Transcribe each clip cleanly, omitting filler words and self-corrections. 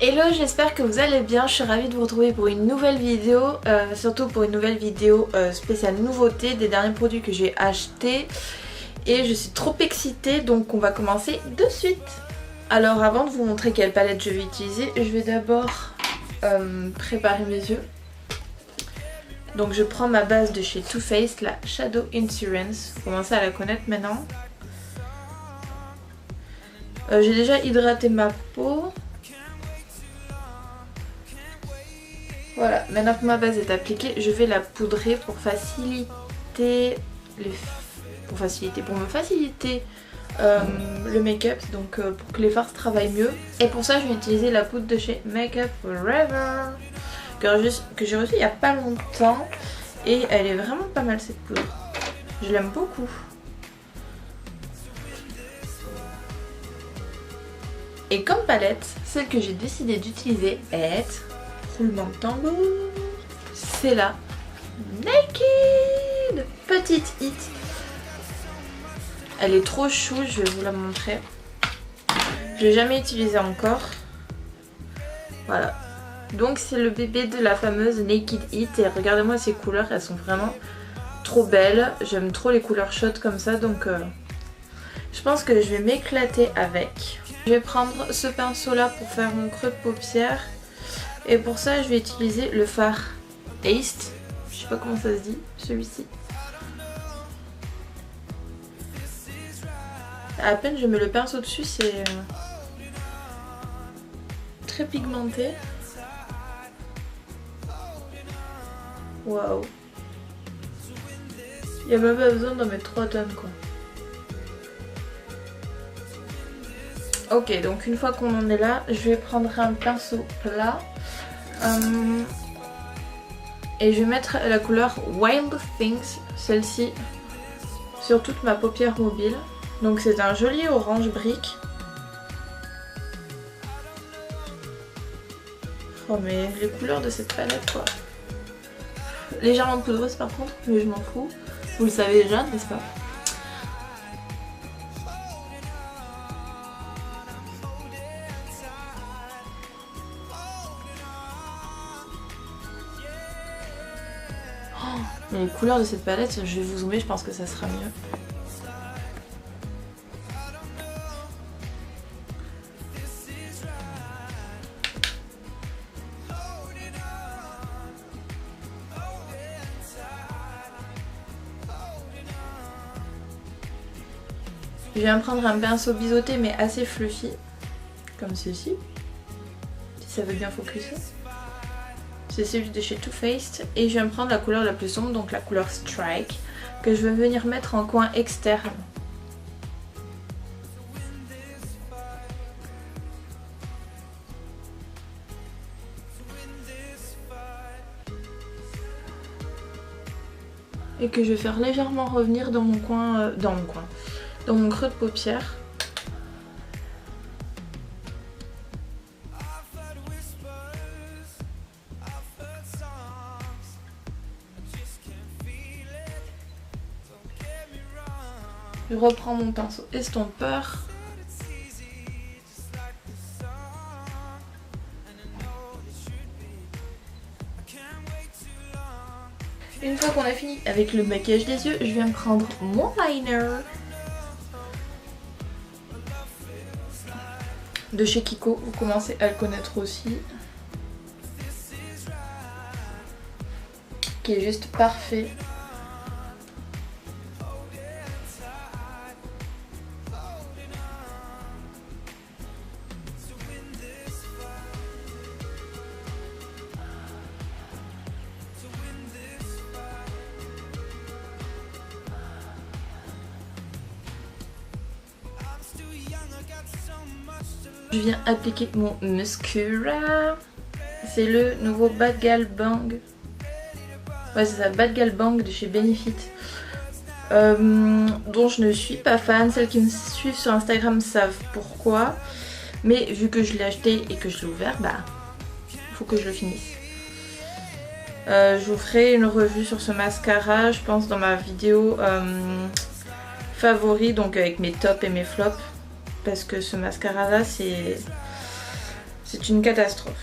Hello, j'espère que vous allez bien, je suis ravie de vous retrouver pour une nouvelle vidéo, surtout pour une nouvelle vidéo spéciale nouveauté des derniers produits que j'ai achetés et je suis trop excitée donc on va commencer de suite. Alors avant de vous montrer quelle palette je vais utiliser, je vais d'abord préparer mes yeux. Donc je prends ma base de chez Too Faced, la Shadow Insurance, vous commencez à la connaître maintenant. J'ai déjà hydraté ma peau. Voilà, maintenant que ma base est appliquée, je vais la poudrer pour faciliter me faciliter le make-up, donc pour que les farces travaillent mieux. Et pour ça, je vais utiliser la poudre de chez Make Up Forever que j'ai reçue il n'y a pas longtemps et elle est vraiment pas mal cette poudre. Je l'aime beaucoup. Et comme palette, celle que j'ai décidé d'utiliser est roulement de tambour. C'est la Naked Petite Hit. Elle est trop chou, je vais vous la montrer. Je l'ai jamais utilisée encore. Voilà. Donc c'est le bébé de la fameuse Naked Hit. Et regardez-moi ces couleurs, elles sont vraiment trop belles. J'aime trop les couleurs chaudes comme ça. Donc je pense que je vais m'éclater avec. Je vais prendre ce pinceau là pour faire mon creux de paupière. Et pour ça je vais utiliser le fard Haste. Je sais pas comment ça se dit, celui-ci. À peine je mets le pinceau dessus, c'est très pigmenté. Waouh. Il n'y a même pas besoin d'en mettre 3 tonnes quoi. Ok, donc une fois qu'on en est là, je vais prendre un pinceau plat. Et je vais mettre la couleur Wild Things, celle-ci, sur toute ma paupière mobile. Donc c'est un joli orange brique. Oh mais les couleurs de cette palette quoi. Légèrement poudreuse par contre, mais je m'en fous. Vous le savez déjà, n'est-ce pas? Mais les couleurs de cette palette, je vais vous zoomer, je pense que ça sera mieux. Je viens prendre un pinceau biseauté mais assez fluffy, comme ceci, si ça veut bien focuser. C'est celui de chez Too Faced et je viens prendre la couleur la plus sombre, donc la couleur Strike, que je vais venir mettre en coin externe. Et que je vais faire légèrement revenir dans mon coin, dans mon creux de paupière. Je reprends mon pinceau estompeur. Une fois qu'on a fini avec le maquillage des yeux, je viens prendre mon liner de chez Kiko. Vous commencez à le connaître aussi. Qui est juste parfait. Je viens appliquer mon mascara. C'est le nouveau Bad Gal Bang. Ouais, c'est ça, Bad Gal Bang de chez Benefit. Dont je ne suis pas fan. Celles qui me suivent sur Instagram savent pourquoi. Mais vu que je l'ai acheté et que je l'ai ouvert, bah, il faut que je le finisse. Je vous ferai une revue sur ce mascara, je pense, dans ma vidéo favori, donc avec mes tops et mes flops. Parce que ce mascara là c'est C'est une catastrophe.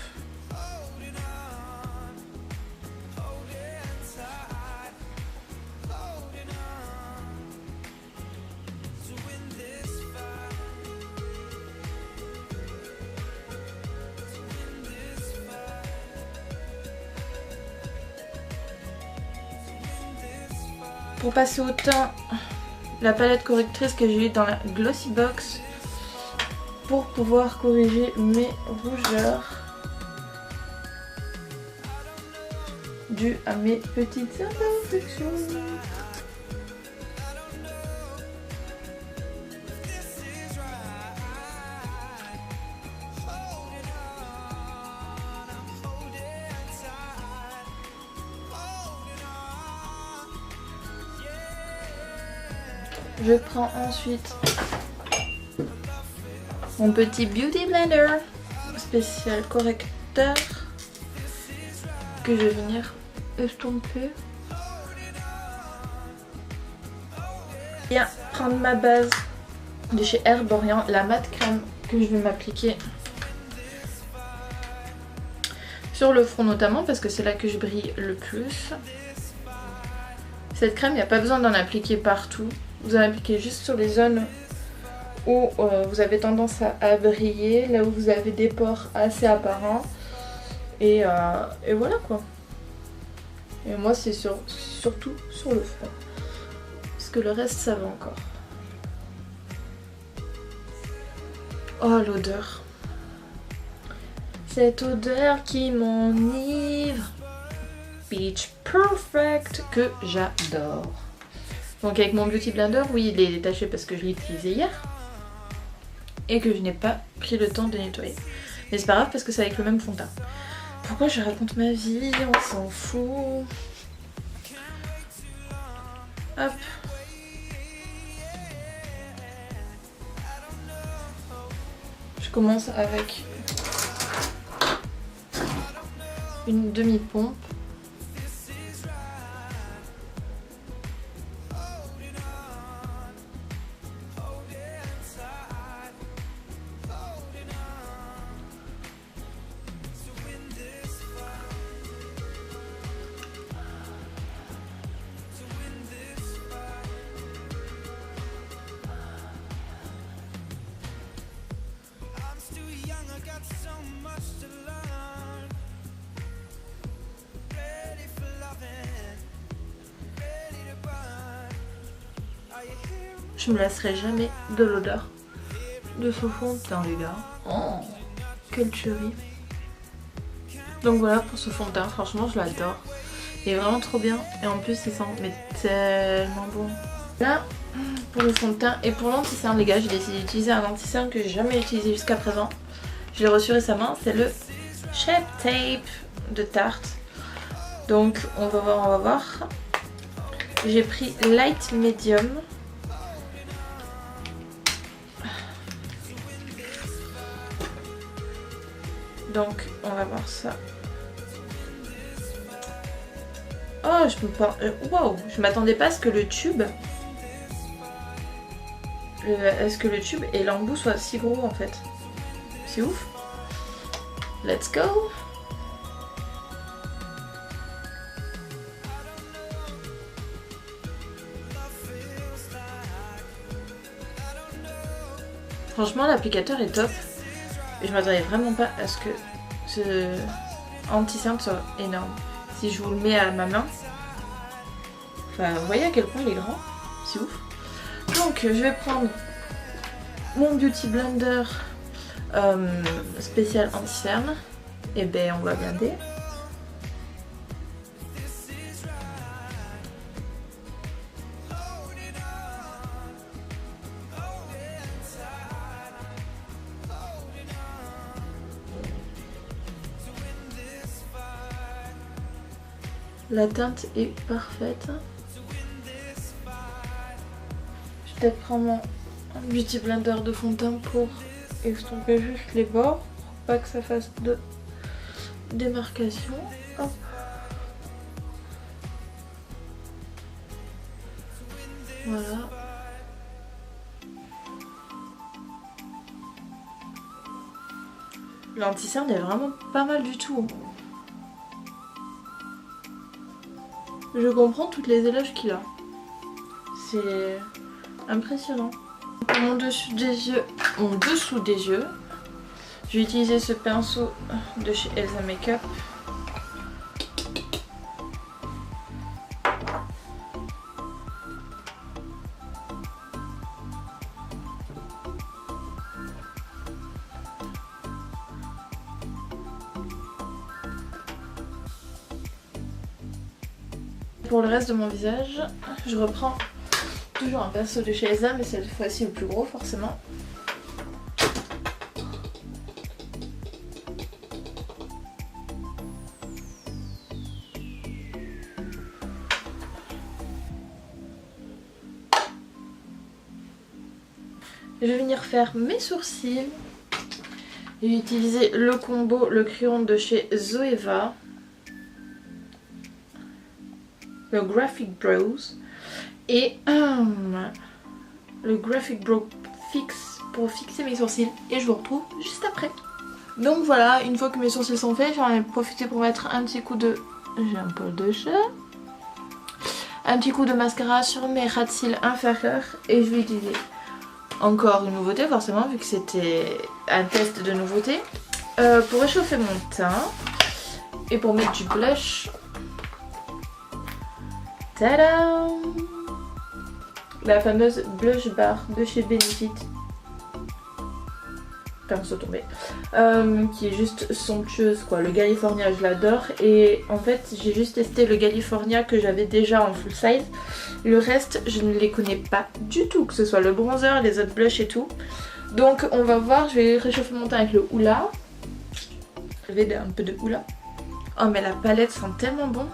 Pour passer au teint, la palette correctrice que j'ai eue dans la Glossy Box pour pouvoir corriger mes rougeurs dues à mes petites imperfections. Je prends ensuite mon petit Beauty Blender spécial correcteur que je vais venir estomper. Bien, prendre ma base de chez Herborian, la mat crème que je vais m'appliquer sur le front notamment parce que c'est là que je brille le plus. Cette crème, il n'y a pas besoin d'en appliquer partout. Vous en appliquez juste sur les zones où vous avez tendance à briller, là où vous avez des pores assez apparents. Et voilà quoi. Et moi c'est surtout sur le front. Parce que le reste ça va encore. Oh l'odeur. Cette odeur qui m'enivre. Peach Perfect que j'adore. Donc avec mon Beauty Blender, oui il est détaché parce que je l'ai utilisé hier. Et que je n'ai pas pris le temps de nettoyer. Mais c'est pas grave parce que c'est avec le même fond de teint. Pourquoi je raconte ma vie? On s'en fout. Hop. Je commence avec une demi-pompe. Je me lasserai jamais de l'odeur de ce fond de teint les gars. Oh, quelle tuerie. Donc voilà pour ce fond de teint, franchement je l'adore. Il est vraiment trop bien et en plus il sent mais tellement bon. Là pour le fond de teint et pour l'anti-cerne les gars, j'ai décidé d'utiliser un anti-cerne que j'ai jamais utilisé jusqu'à présent. Je l'ai reçu récemment, c'est le Shape Tape de Tarte. Donc on va voir. J'ai pris Light Medium. Donc on va voir ça. Oh je me parle. Wow, je m'attendais pas à ce que le tube. Est-ce que le tube et l'embout soient si gros en fait. C'est ouf. Let's go. Franchement l'applicateur est top. Et je m'attendais vraiment pas à ce que ce anti-cerne soit énorme. Si je vous le mets à ma main, enfin vous voyez à quel point il est grand, c'est ouf. Donc je vais prendre mon Beauty Blender spécial anti-cerne. Et ben on va blinder. La teinte est parfaite. Je vais peut-être prendre mon Beauty Blender de fond de teint pour estomper juste les bords, pour pas que ça fasse de démarcation. Hop. Voilà. L'anti-cerne est vraiment pas mal du tout. Je comprends toutes les éloges qu'il a. C'est impressionnant. Pour mon dessous des yeux, je vais utiliser ce pinceau de chez Elsa Makeup. Pour le reste de mon visage, je reprends toujours un pinceau de chez Elsa, mais cette fois-ci le plus gros forcément. Je vais venir faire mes sourcils. J'ai utilisé le combo, le crayon de chez Zoeva. Le Graphic Brows et le Graphic Brow Fix pour fixer mes sourcils et je vous retrouve juste après. Donc voilà, une fois que mes sourcils sont faits, j'en ai profité pour mettre un petit coup de... j'ai un peu de chat. Un petit coup de mascara sur mes ras de cils inférieurs et je vais utiliser encore une nouveauté forcément vu que c'était un test de nouveauté pour réchauffer mon teint et pour mettre du blush. Tadam! La fameuse blush bar de chez Benefit. Pinceau tombé. Qui est juste somptueuse quoi. Le California je l'adore. Et en fait j'ai juste testé le California que j'avais déjà en full size. Le reste je ne les connais pas du tout. Que ce soit le bronzer, les autres blushs et tout. Donc on va voir. Je vais réchauffer mon teint avec le Hoola. Je vais un peu de Hoola. Oh mais la palette sent tellement bon.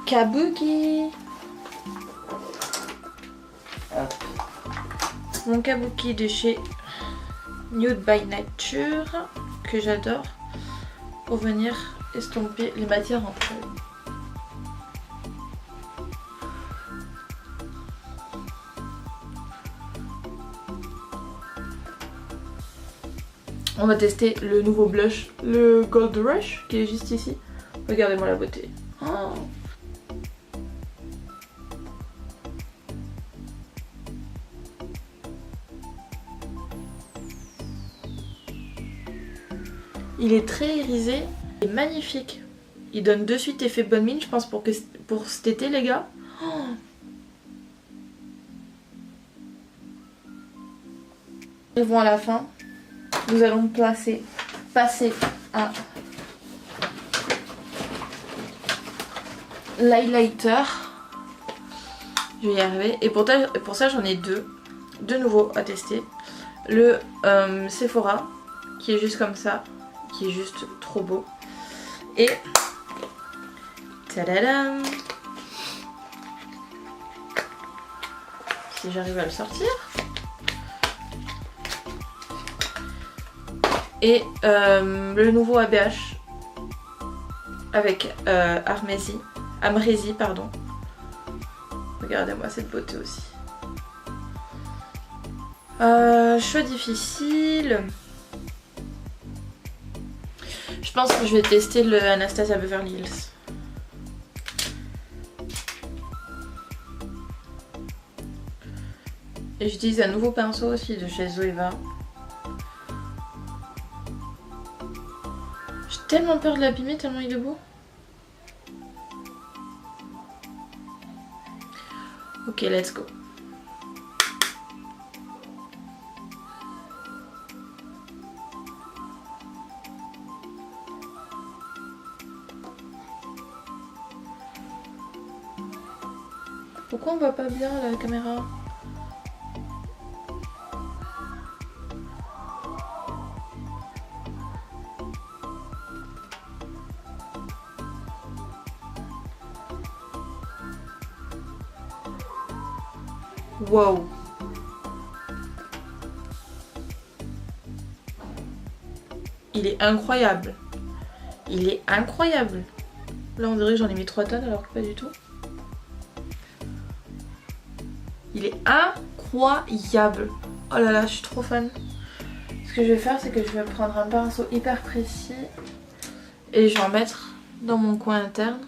Kabuki. Hop. Mon kabuki de chez Nude by Nature que j'adore pour venir estomper les matières entre elles. On va tester le nouveau blush, le Gold Rush qui est juste ici. Regardez-moi la beauté. Oh. Il est très irisé, il est magnifique. Il donne de suite effet bonne mine, je pense, pour cet été, les gars. Oh. Nous arrivons à la fin. Nous allons passer à l'highlighter. Je vais y arriver. Et pour ça, j'en ai deux nouveaux à tester. Le Sephora, qui est juste comme ça. Qui est juste trop beau. Et tadadam, si j'arrive à le sortir. Et le nouveau ABH avec Amrézy, pardon. Regardez-moi cette beauté aussi. Choix difficile. Je pense que je vais tester le Anastasia Beverly Hills. Et j'utilise un nouveau pinceau aussi de chez Zoeva. J'ai tellement peur de l'abîmer tellement il est beau. Ok, let's go. Pourquoi on voit pas bien la caméra? Wow. il est incroyable. Il est incroyable. Là on dirait que j'en ai mis 3 tonnes alors que pas du tout. Il est incroyable. Oh là là, je suis trop fan. Ce que je vais faire, c'est que je vais prendre un pinceau hyper précis et je vais en mettre dans mon coin interne.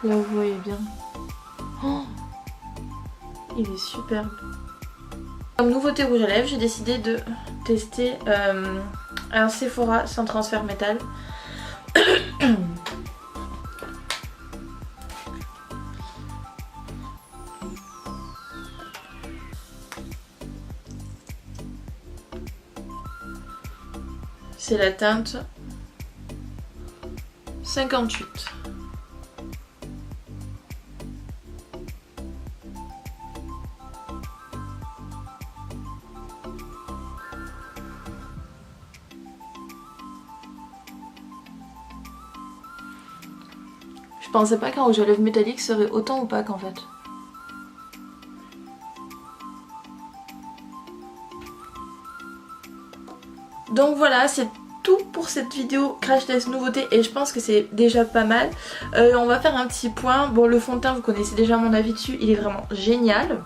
Là vous voyez bien. Oh, il est superbe. Comme nouveauté rouge à lèvres, j'ai décidé de tester un Sephora sans transfert métal. C'est la teinte 58. Je pensais pas qu'un rouge à lèvres métallique serait autant opaque en fait. Donc voilà, c'est tout pour cette vidéo crash test nouveauté et je pense que c'est déjà pas mal. On va faire un petit point. Bon, le fond de teint, vous connaissez déjà mon avis dessus, il est vraiment génial.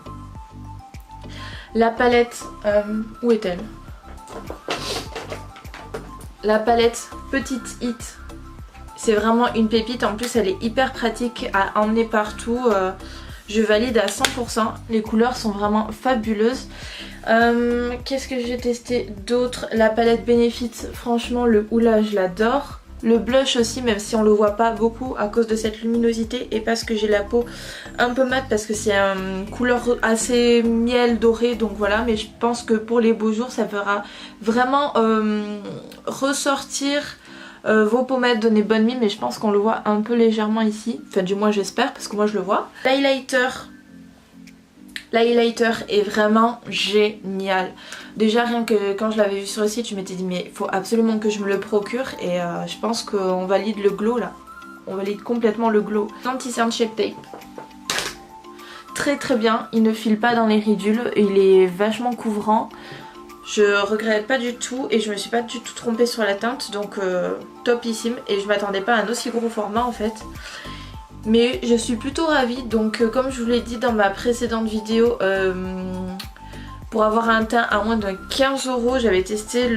La palette, où est-elle? La palette Petite Hit, c'est vraiment une pépite. En plus, elle est hyper pratique à emmener partout. Je valide à 100%. Les couleurs sont vraiment fabuleuses. Qu'est-ce que j'ai testé d'autre? La palette Benefit, franchement le Hoola je l'adore. Le blush aussi, même si on le voit pas beaucoup à cause de cette luminosité et parce que j'ai la peau un peu mate, parce que c'est une couleur assez miel doré, donc voilà. Mais je pense que pour les beaux jours ça fera vraiment ressortir vos pommettes, donner bonne mine, mais je pense qu'on le voit un peu légèrement ici. Enfin du moins j'espère, parce que moi je le vois. L'highlighter est vraiment génial. Déjà rien que quand je l'avais vu sur le site, je m'étais dit mais il faut absolument que je me le procure. Et je pense qu'on valide le glow là. On valide complètement le glow. Anti-cerne Shape Tape. Très très bien, il ne file pas dans les ridules. Il est vachement couvrant. Je regrette pas du tout et je me suis pas du tout trompée sur la teinte. Donc topissime. Et je m'attendais pas à un aussi gros format en fait. Mais je suis plutôt ravie, donc comme je vous l'ai dit dans ma précédente vidéo, pour avoir un teint à moins de 15 €, j'avais testé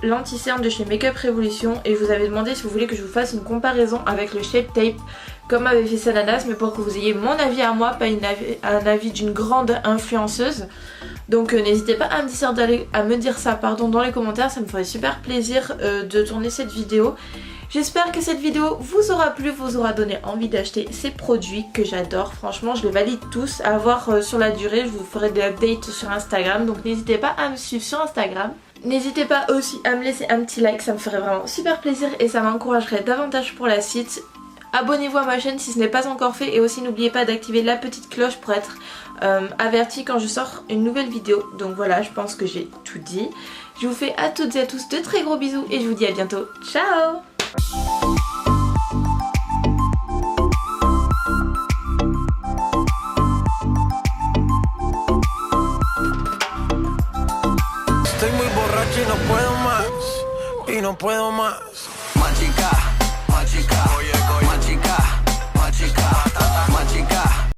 l'anti-cerne de chez Makeup Revolution et je vous avais demandé si vous voulez que je vous fasse une comparaison avec le Shape Tape comme avait fait Sananas, mais pour que vous ayez mon avis à moi, pas un avis d'une grande influenceuse. Donc n'hésitez pas à me dire ça dans les commentaires, ça me ferait super plaisir de tourner cette vidéo. J'espère que cette vidéo vous aura plu, vous aura donné envie d'acheter ces produits que j'adore. Franchement, je les valide tous. À voir sur la durée, je vous ferai des updates sur Instagram. Donc n'hésitez pas à me suivre sur Instagram. N'hésitez pas aussi à me laisser un petit like, ça me ferait vraiment super plaisir et ça m'encouragerait davantage pour la suite. Abonnez-vous à ma chaîne si ce n'est pas encore fait et aussi n'oubliez pas d'activer la petite cloche pour être averti quand je sors une nouvelle vidéo. Donc voilà, je pense que j'ai tout dit. Je vous fais à toutes et à tous de très gros bisous et je vous dis à bientôt. Ciao! Estoy muy borracho y no puedo más, y no puedo más. Machica, machica, oh yeah.